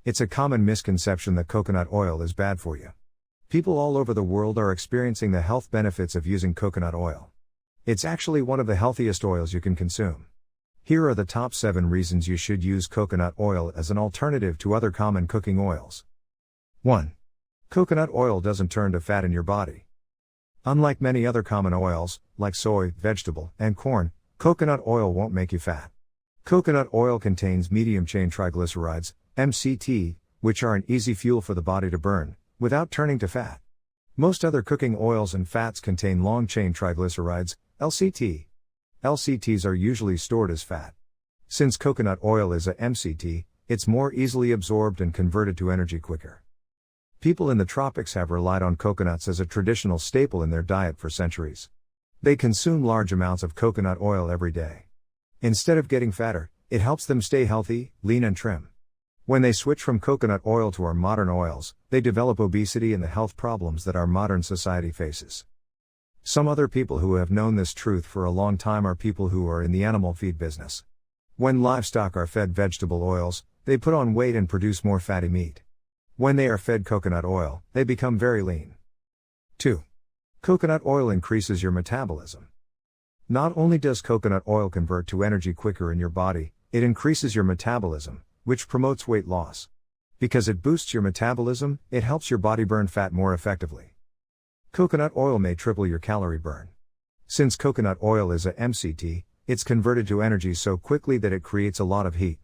It's a common misconception that coconut oil is bad for you. People all over the world are experiencing the health benefits of using coconut oil. It's actually one of the healthiest oils you can consume. Here are the top 7 reasons you should use coconut oil as an alternative to other common cooking oils. 1. Coconut oil doesn't turn to fat in your body. Unlike many other common oils, like soy, vegetable, and corn, coconut oil won't make you fat. Coconut oil contains medium-chain triglycerides, MCT, which are an easy fuel for the body to burn, without turning to fat. Most other cooking oils and fats contain long-chain triglycerides, LCT. LCTs are usually stored as fat. Since coconut oil is a MCT, it's more easily absorbed and converted to energy quicker. People in the tropics have relied on coconuts as a traditional staple in their diet for centuries. They consume large amounts of coconut oil every day. Instead of getting fatter, it helps them stay healthy, lean and trim. When they switch from coconut oil to our modern oils, they develop obesity and the health problems that our modern society faces. Some other people who have known this truth for a long time are people who are in the animal feed business. When livestock are fed vegetable oils, they put on weight and produce more fatty meat. When they are fed coconut oil, they become very lean. 2. Coconut oil increases your metabolism. Not only does coconut oil convert to energy quicker in your body, it increases your metabolism, which promotes weight loss. Because it boosts your metabolism, it helps your body burn fat more effectively. Coconut oil may triple your calorie burn. Since coconut oil is a MCT, it's converted to energy so quickly that it creates a lot of heat.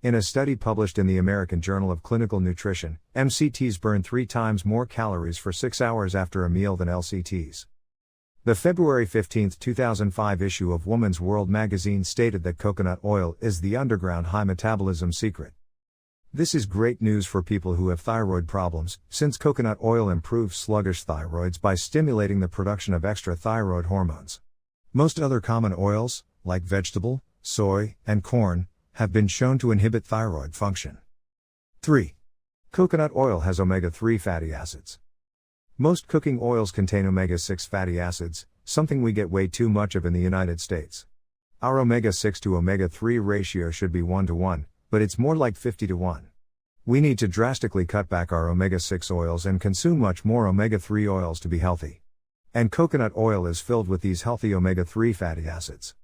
In a study published in the American Journal of Clinical Nutrition, MCTs burn 3 times more calories for 6 hours after a meal than LCTs. The February 15, 2005 issue of Woman's World magazine stated that coconut oil is the underground high metabolism secret. This is great news for people who have thyroid problems, since coconut oil improves sluggish thyroids by stimulating the production of extra thyroid hormones. Most other common oils, like vegetable, soy, and corn, have been shown to inhibit thyroid function. 3. Coconut oil has omega-3 fatty acids. Most cooking oils contain omega-6 fatty acids, something we get way too much of in the United States. Our omega-6 to omega-3 ratio should be 1:1, but it's more like 50:1. We need to drastically cut back our omega-6 oils and consume much more omega-3 oils to be healthy. And coconut oil is filled with these healthy omega-3 fatty acids.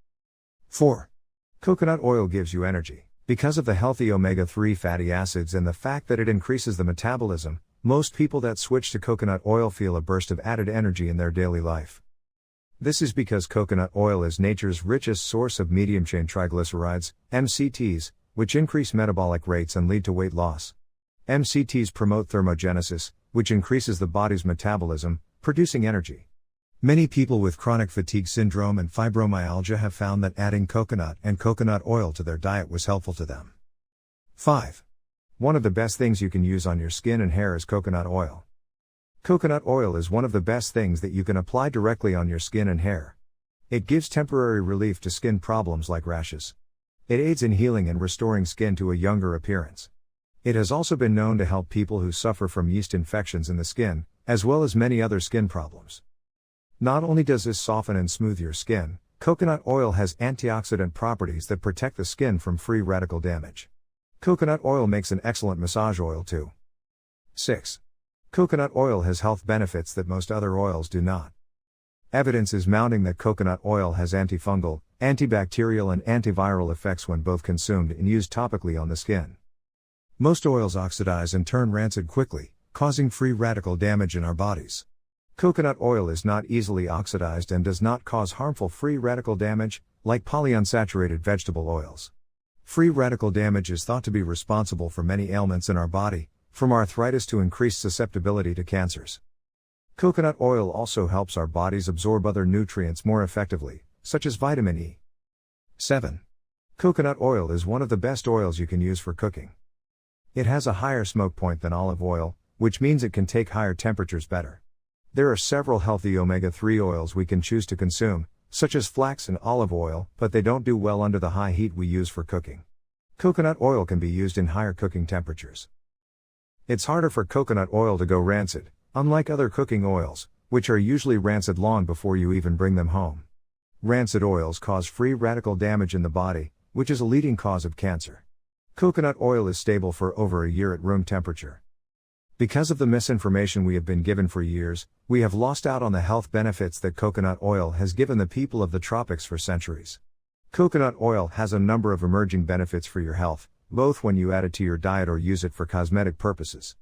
4. Coconut oil gives you energy. Because of the healthy omega-3 fatty acids and the fact that it increases the metabolism, most people that switch to coconut oil feel a burst of added energy in their daily life. This is because coconut oil is nature's richest source of medium-chain triglycerides, MCTs, which increase metabolic rates and lead to weight loss. MCTs promote thermogenesis, which increases the body's metabolism, producing energy. Many people with chronic fatigue syndrome and fibromyalgia have found that adding coconut and coconut oil to their diet was helpful to them. 5. One of the best things you can use on your skin and hair is coconut oil. Coconut oil is one of the best things that you can apply directly on your skin and hair. It gives temporary relief to skin problems like rashes. It aids in healing and restoring skin to a younger appearance. It has also been known to help people who suffer from yeast infections in the skin, as well as many other skin problems. Not only does this soften and smooth your skin, coconut oil has antioxidant properties that protect the skin from free radical damage. Coconut oil makes an excellent massage oil too. 6. Coconut oil has health benefits that most other oils do not. Evidence is mounting that coconut oil has antifungal, antibacterial and antiviral effects when both consumed and used topically on the skin. Most oils oxidize and turn rancid quickly, causing free radical damage in our bodies. Coconut oil is not easily oxidized and does not cause harmful free radical damage, like polyunsaturated vegetable oils. Free radical damage is thought to be responsible for many ailments in our body, from arthritis to increased susceptibility to cancers. Coconut oil also helps our bodies absorb other nutrients more effectively, such as vitamin E. 7. Coconut oil is one of the best oils you can use for cooking. It has a higher smoke point than olive oil, which means it can take higher temperatures better. There are several healthy omega-3 oils we can choose to consume, such as flax and olive oil, but they don't do well under the high heat we use for cooking. Coconut oil can be used in higher cooking temperatures. It's harder for coconut oil to go rancid, unlike other cooking oils, which are usually rancid long before you even bring them home. Rancid oils cause free radical damage in the body, which is a leading cause of cancer. Coconut oil is stable for over a year at room temperature. Because of the misinformation we have been given for years, we have lost out on the health benefits that coconut oil has given the people of the tropics for centuries. Coconut oil has a number of emerging benefits for your health, both when you add it to your diet or use it for cosmetic purposes.